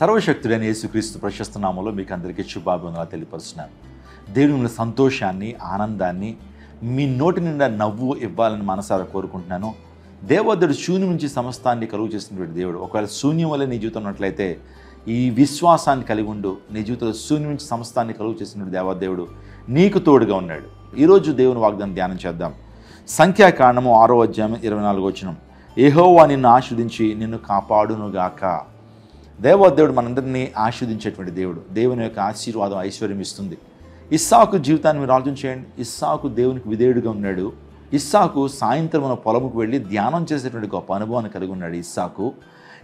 సర్వశక్తుడైన యేసుక్రీస్తు ప్రశస్త నామములో మీకు అందరికీ శుభాభివందనాలు తెలియపరుస్తున్నాను. దేవుని మిమ్మల్ని సంతోషాన్ని, ఆనందాన్ని, మీ నోటి నిండా నవ్వు ఇవ్వాలని మనసారా కోరుకుంటున్నాను. దేవోదేవుడు శూన్యం నుంచి సమస్తాన్ని కలుగు చేసినటువంటి దేవుడు. ఒకవేళ శూన్యం వల్ల నీ జీవితం ఉన్నట్లయితే ఈ విశ్వాసాన్ని కలిగి ఉండు. నీ జీవితంలో శూన్యం నుంచి సమస్తాన్ని కలుగు చేసినటువంటి దేవదేవుడు నీకు తోడుగా ఉన్నాడు. ఈరోజు దేవుని వాగ్దానం ధ్యానం చేద్దాం. సంఖ్యాకాండము 6వ అధ్యాయం 24వ వచనం. యెహోవా నిన్ను ఆశీర్వదించి నిన్ను కాపాడునుగాక. దేవోదేవుడు మనందరినీ ఆశీర్వదించేటువంటి దేవుడు. దేవుని యొక్క ఆశీర్వాదం ఐశ్వర్యం ఇస్తుంది. ఇస్సాకు జీవితాన్ని మీరు ఆలోచన చేయండి. ఇస్సాకు దేవునికి విధేయుడిగా ఉన్నాడు. ఇస్సాకు సాయంత్రం మన పొలముకు వెళ్ళి ధ్యానం చేసేటువంటి గొప్ప అనుభవాన్ని కలిగి ఉన్నాడు.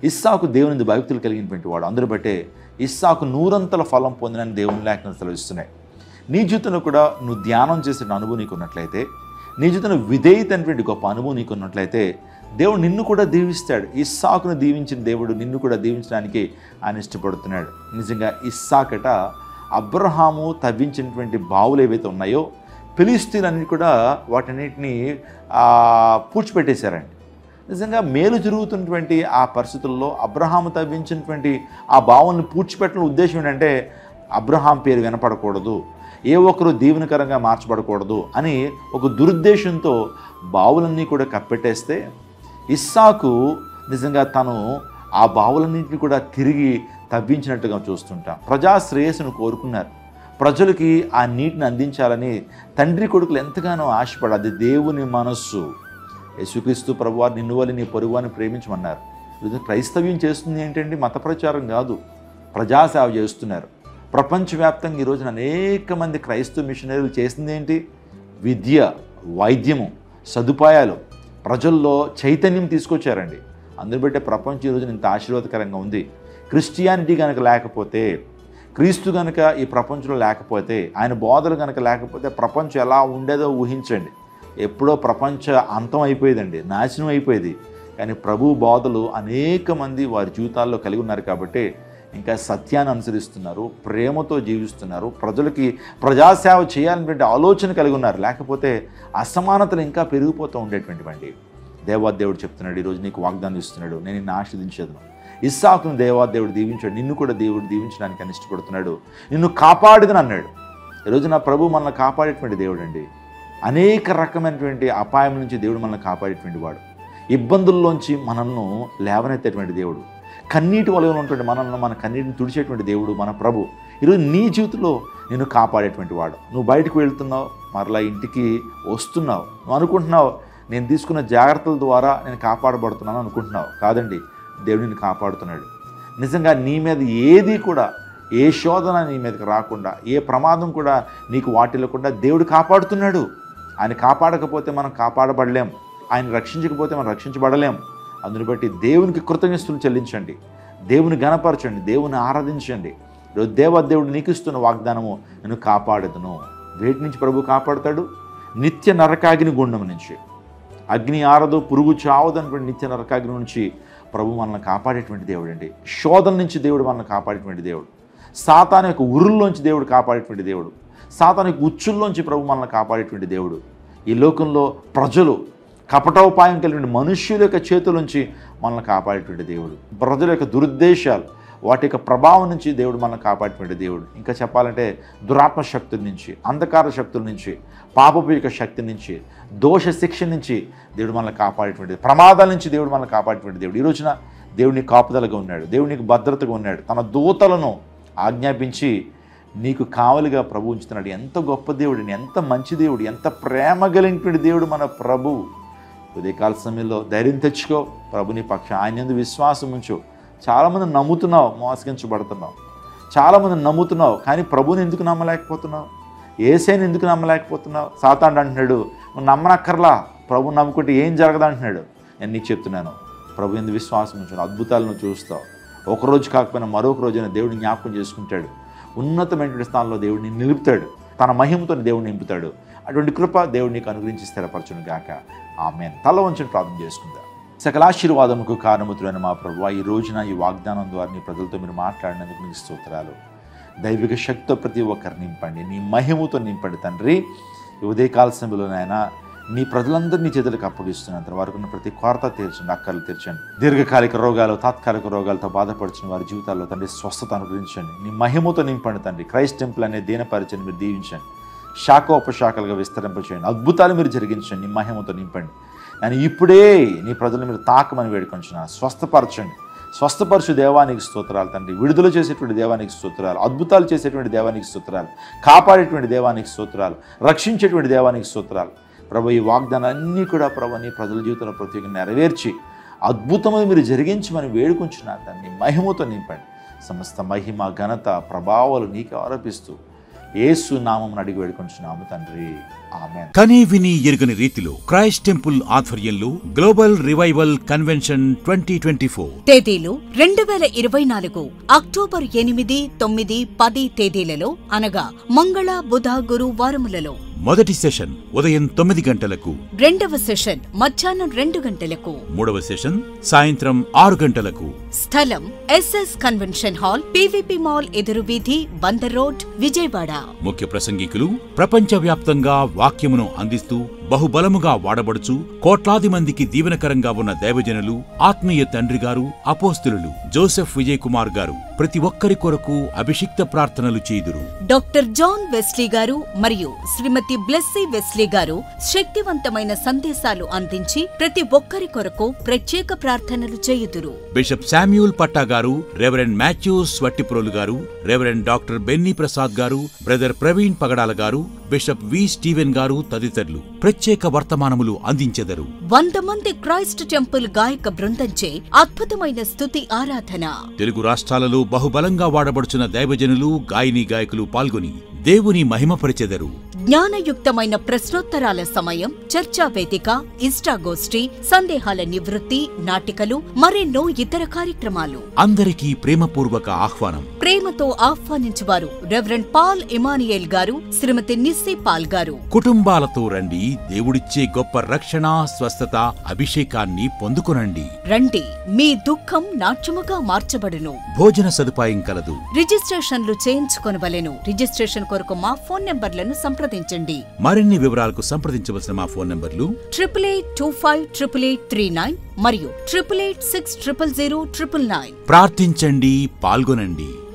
ఇస్సాకు దేవుని భక్తులు కలిగినటువంటి వాడు. అందరూ బట్టే ఇస్సాకు 100 ఫలం పొందినని దేవుని లేఖనాలు సెలవిస్తున్నాయి. నీ జీవితంలో కూడా నువ్వు ధ్యానం చేసే అనుభవం నీకు ఉన్నట్లయితే, నీ జీవితంలో విధేయత అనేటువంటి గొప్ప అనుభవం నీకు ఉన్నట్లయితే దేవుడు నిన్ను కూడా దీవిస్తాడు. ఇస్సాకును దీవించిన దేవుడు నిన్ను కూడా దీవించడానికి ఆయన ఇష్టపడుతున్నాడు. నిజంగా ఇస్సాకట అబ్రహాము తవ్వించినటువంటి బావులు ఏవైతే ఉన్నాయో ఫిలిస్తీన్లన్నీ కూడా వాటన్నిటిని పూడ్చిపెట్టేశారండి. నిజంగా మేలు జరుగుతున్నటువంటి ఆ పరిస్థితుల్లో అబ్రహాము తవ్వించినటువంటి ఆ బావుల్ని పూడ్చిపెట్టడం ఉద్దేశం ఏంటంటే అబ్రహాం పేరు వినపడకూడదు, ఏ ఒక్కరు దీవెనకరంగా మార్చబడకూడదు అని ఒక దురుద్దేశంతో బావులన్నీ కూడా కప్పెట్టేస్తే ఇస్సాకు నిజంగా తను ఆ బావులన్నింటినీ కూడా తిరిగి తవ్వించినట్టుగా చూస్తుంటాం. ప్రజా శ్రేయస్సును కోరుకున్నారు. ప్రజలకి ఆ నీటిని అందించాలని తండ్రి కొడుకులు ఎంతగానో ఆశపడారు. అది దేవుని మనస్సు. యేసుక్రీస్తు ప్రభువారు నిన్ను వల్ల నీ పొరుగువారిని ప్రేమించమన్నారు. క్రైస్తవ్యం చేస్తుంది ఏంటండి? మత ప్రచారం కాదు, ప్రజాసేవ చేస్తున్నారు. ప్రపంచవ్యాప్తంగా ఈ రోజున అనేక మంది క్రైస్తవ మిషనరీలు చేసింది ఏంటి? విద్య, వైద్యము, సదుపాయాలు, ప్రజల్లో చైతన్యం తీసుకొచ్చారండి. అందుని బట్టే ప్రపంచం ఈ రోజున ఇంత ఆశీర్వాదకరంగా ఉంది. క్రిస్టియానిటీ కనుక లేకపోతే, క్రీస్తు కనుక ఈ ప్రపంచంలో లేకపోతే, ఆయన బోధలు కనుక లేకపోతే ప్రపంచం ఎలా ఉండేదో ఊహించండి. ఎప్పుడో ప్రపంచ అంతం అయిపోయేదండి, నాశనం అయిపోయేది. కానీ ప్రభు బోధలు అనేక మంది వారి జీవితాల్లో కలిగి ఉన్నారు కాబట్టి ఇంకా సత్యాన్ని అనుసరిస్తున్నారు, ప్రేమతో జీవిస్తున్నారు, ప్రజలకి ప్రజాసేవ చేయాలనేటువంటి ఆలోచన కలిగి ఉన్నారు. లేకపోతే అసమానతలు ఇంకా పెరిగిపోతూ ఉండేటువంటివండి. దేవాదేవుడు చెప్తున్నాడు, ఈరోజు నీకు వాగ్దానం ఇస్తున్నాడు, నేను నిన్ను ఆశీర్వదించేదను. ఇస్సాకును దేవాదేవుడు దీవించాడు, నిన్ను కూడా దేవుడు దీవించడానికి అని ఇష్టపడుతున్నాడు. నిన్ను కాపాడుదని అన్నాడు. ఈరోజు నా ప్రభు మనల్ని కాపాడేటువంటి దేవుడు అండి. అనేక రకమైనటువంటి అపాయం నుంచి దేవుడు మనల్ని కాపాడేటువంటి వాడు. ఇబ్బందుల్లోంచి మనల్ని లేవనెత్తేటువంటి దేవుడు. కన్నీటి వలన ఉన్నటువంటి మనల్ని, మన కన్నీటిని తుడిచేటువంటి దేవుడు మన ప్రభు. ఈరోజు నీ జీవితంలో నిన్ను కాపాడేటువంటి వాడు. నువ్వు బయటకు వెళ్తున్నావు, మరలా ఇంటికి వస్తున్నావు, నువ్వు అనుకుంటున్నావు నేను తీసుకున్న జాగ్రత్తల ద్వారా నేను కాపాడబడుతున్నాను అనుకుంటున్నావు. కాదండి, దేవుడు నిన్ను కాపాడుతున్నాడు. నిజంగా నీ మీద ఏది కూడా, ఏ శోధన నీ మీదకి రాకుండా, ఏ ప్రమాదం కూడా నీకు వాటిల్లకుండా దేవుడు కాపాడుతున్నాడు. ఆయన కాపాడకపోతే మనం కాపాడబడలేం, ఆయన రక్షించకపోతే మనం రక్షించబడలేం. అందుని బట్టి దేవునికి కృతజ్ఞతలు చెల్లించండి, దేవుని ఘనపరచండి, దేవుని ఆరాధించండి. ఈరోజు దేవదేవుడు నీకు ఇస్తున్న వాగ్దానము, నేను కాపాడుదును. వేటి నుంచి ప్రభు కాపాడుతాడు? నిత్య నరకాగ్ని గుండం నుంచి. అగ్ని ఆరదు, పురుగు చావదు అనేటువంటి నిత్య నరకాగ్ని నుంచి ప్రభు మనల్ని కాపాడేటువంటి దేవుడు అండి. శోధన నుంచి దేవుడు మనల్ని కాపాడేటువంటి దేవుడు. సాతాను యొక్క ఉరుల్లోంచి దేవుడు కాపాడేటువంటి దేవుడు. సాతాను యొక్క ఉచ్చుల్లోంచి ప్రభు మనల్ని కాపాడేటువంటి దేవుడు. ఈ లోకంలో ప్రజలు కపటోపాయం కలిగిన మనుష్యుల యొక్క చేతుల నుంచి మనల్ని కాపాడేటువంటి దేవుడు. ప్రజల యొక్క దురుద్దేశాలు, వాటి యొక్క ప్రభావం నుంచి దేవుడు మనల్ని కాపాడేటువంటి దేవుడు. ఇంకా చెప్పాలంటే దురాత్మ శక్తుల నుంచి, అంధకార శక్తుల నుంచి, పాపపు యొక్క శక్తి నుంచి, దోష శిక్ష నుంచి దేవుడు మనల్ని కాపాడేటువంటి, ప్రమాదాల నుంచి దేవుడు మనల్ని కాపాడేటువంటి దేవుడు. ఈ రోజున దేవుడిని కాపుదలగా ఉన్నాడు, దేవునికి భద్రతగా ఉన్నాడు. తన దూతలను ఆజ్ఞాపించి నీకు కావలిగా ప్రభు ఉంచుతున్నాడు. ఎంత గొప్ప దేవుడిని, ఎంత మంచి దేవుడు, ఎంత ప్రేమ కలిగినటువంటి దేవుడు మన ప్రభు. ఉదయకాల సమయంలో ధైర్యం తెచ్చుకో, ప్రభుని పక్ష ఆయన యందు విశ్వాసం ఉంచు. చాలామంది నమ్ముతున్నావు, మోసగించబడుతున్నావు. చాలామంది నమ్ముతున్నావు, కానీ ప్రభుని ఎందుకు నమ్మలేకపోతున్నావు? యేసయ్యను ఎందుకు నమ్మలేకపోతున్నావు? సాతానుడు అంటున్నాడు, నువ్వు నమ్మనక్కర్లా, ప్రభుని నమ్ముకుంటే ఏం జరగదు అంటున్నాడు. నేను నీకు చెప్తున్నాను, ప్రభు యందు విశ్వాసం ఉంచు, అద్భుతాలను చూస్తావు. ఒకరోజు కాకపోయినా మరొక రోజైనా దేవుడిని జ్ఞాపకం చేసుకుంటాడు. ఉన్నతమైనటువంటి స్థానంలో దేవుడిని నిలుపుతాడు, తన మహిమతో దేవుడిని నింపుతాడు. అటువంటి కృప దేవుడు నీకు అనుగ్రహించి స్థిరపరచును గాక. ఆమేన్. తల వంచుని ప్రార్థన చేసుకుందాం. సకలాశీర్వాదముకు కారణముతుడైన మా ప్రభువా, ఈ రోజున ఈ వాగ్దానం ద్వారా నీ ప్రజలతో మీరు మాట్లాడినందుకు నీకు స్తోత్రాలు. దైవిక శక్తితో ప్రతి ఒక్కరు నింపండి, నీ మహిమతో నింపండి తండ్రి. ఈ ఉదయకాల సమయంలో నాయన నీ ప్రజలందరినీ చేతులకు అప్పగిస్తున్నాను. తన వారికి ఉన్న ప్రతి కొరత తీర్చండి, అక్కర్లు తీర్చండి. దీర్ఘకాలిక రోగాలు, తాత్కాలిక రోగాలతో బాధపడుతున్న వారి జీవితాల్లో తండ్రి స్వస్థత అనుగ్రహించండి. నీ మహిమతో నింపండి తండ్రి. క్రైస్ట్ టెంపుల్ అనే దీనపరిచయం మీరు దీవించండి. శాఖోపశాఖలుగా విస్తరింపచేయండి. అద్భుతాలు మీరు జరిగించండి. నీ మహిమతో నింపండి. నేను ఇప్పుడే నీ ప్రజలను మీరు తాకమని వేడుకొంచున్నాను. స్వస్థపరచండి. స్వస్థపరచు దేవానికి స్తోత్రాలు తండ్రి. విడుదల చేసేటువంటి దేవానికి స్తోత్రాలు, అద్భుతాలు చేసేటువంటి దేవానికి స్తోత్రాలు, కాపాడేటువంటి దేవానికి స్తోత్రాలు, రక్షించేటువంటి దేవానికి స్తోత్రాలు. ప్రభు, ఈ వాగ్దానాలన్నీ కూడా ప్రభు నీ ప్రజల జీవితంలో ప్రతి ఒక్కరు నెరవేర్చి అద్భుతమై మీరు జరిగించమని వేడుకుంటున్నారు. దాన్ని మహిమతో నింపండి. సమస్త మహిమ, ఘనత, ప్రభావాలు నీకు ఆరోపిస్తూ యేసు నామమున అడిగి వేడుకుంటున్నాము తండ్రి. ఆమేన్. కని విని ఎరుగని రీతిలో క్రైస్ట్ టెంపుల్ ఆధ్వర్యంలో గ్లోబల్ రివైవల్ కన్వెన్షన్ 2024 తేదీలు 2024 అక్టోబర్ 8, 9, 10 తేదీలలో అనగా మంగళ, బుధ, గురు వారములలో. మొదటి సెషన్ ఉదయం 9 గంటలకు, రెండవ సెషన్ మధ్యాహ్నం 2 గంటలకు, మూడవ సెషన్ సాయంత్రం 6 గంటలకు. స్థలం SS convention hall, PVP mall ఎదురు వీధి, బందర్ రోడ్, విజయవాడ. ముఖ్య ప్రసంగికులు ప్రపంచవ్యాప్తంగా వాక్యమును అందిస్తూ బహుబలముగా వాడబడుచు కోట్లాది మందికి దీవెనకరంగా ఉన్న దైవజనులు, ఆత్మీయ తండ్రి గారు, అపోస్తులు జోసెఫ్ విజయ్ కుమార్ గారు ప్రతి ఒక్కరి కొరకు అభిషిక్త ప్రార్థనలు చేయుదురు. డాక్టర్ జాన్ వెస్లీ గారు మరియు శ్రీమతి బ్లెస్సీ వెస్లీ గారు శక్తివంతమైన సందేశాలు అందించి ప్రతి ఒక్కరి కొరకు ప్రత్యేక ప్రార్థనలు చేయుదురు. బిషప్ శామ్యూల్ పట్టా గారు, రెవరెండ్ మాథ్యూస్ వట్టిప్రోలు గారు, రెవరెండ్ డాక్టర్ బెన్నీ ప్రసాద్ గారు, బ్రదర్ ప్రవీణ్ పగడాల గారు, బిషప్ వి స్టీవెన్ గారు తదితరులు ప్రత్యేక వర్తమానములు అందించెదరు. 100 మంది క్రైస్ట్ టెంపుల్ గాయక బృందంచే అద్భుతమైన స్తుతి ఆరాధన. తెలుగు రాష్ట్రాలలో బహుబలంగా వాడబడుచున్న దైవజనులు, గాయని గాయకులు పాల్గొని దేవుని మహిమపరిచెదరు. జ్ఞానయుక్తమైన ప్రశ్నోత్తరాల సమయం, చర్చా వేదిక, ఇష్టాగోష్ఠి, సందేహాల నివృత్తి, నాటికలు, మరెన్నో ఇతర కార్యక్రమాలు. అందరికీ ప్రేమపూర్వక ఆహ్వానం. ప్రేమతో ఆహ్వానించువారు రెవరెండ్ పాల్ ఇమానియేల్ గారు, శ్రీమతి నిస్సీ పాల్ గారు. కుటుంబాలతో రండి. దేవుడిచ్చే గొప్ప రక్షణ, స్వస్థత, అభిషేకాన్ని పొందుకొనండి. రండి, మీ దుఃఖం నాట్యముగా మార్చబడును. భోజన సదుపాయం కలదు. రిజిస్ట్రేషన్లు చేయించుకొనవలెను. రిజిస్ట్రేషన్ కొరకు మా ఫోన్ నంబర్లను సంప్రదించండి. మరిన్ని వివరాలకు సంప్రదించవలసిన మా ఫోన్ నంబర్లు 88258839 మరియు 8886000999. ప్రార్థించండి, పాల్గొనండి.